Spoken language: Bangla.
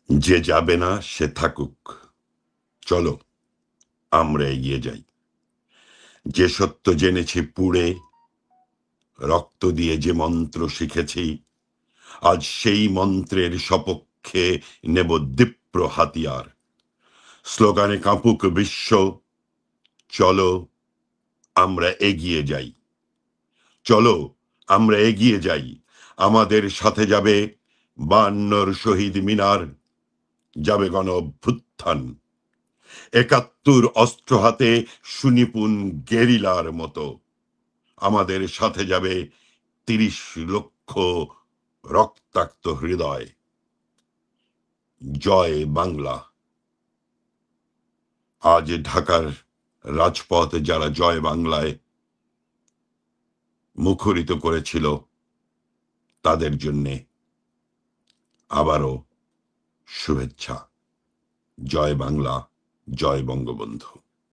যে যাবে না সে থাকুক, চলো আমরা এগিয়ে যাই। যে সত্য জেনেছি পুড়ে, রক্ত দিয়ে যে মন্ত্র শিখেছি, আজ সেই মন্ত্রের সপক্ষে নেব দীপ্র হাতিয়ার। স্লোগানে কাঁপুক বিশ্ব, চলো আমরা এগিয়ে যাই। চলো আমরা এগিয়ে যাই। আমাদের সাথে যাবে 52 শহীদ মিনার, যাবে গণ অভ্যুত্থান, ৭১ অস্ত্র হাতে সুনিপুণ গেরিলার মতো। আমাদের সাথে যাবে ৩০ লক্ষ রক্তাক্ত হৃদয়। জয় বাংলা। আজ ঢাকার রাজপথ যারা জয় বাংলায় মুখরিত করেছিল, তাদের জন্যে আবারও শুভেচ্ছা। জয় বাংলা, জয় বঙ্গবন্ধু।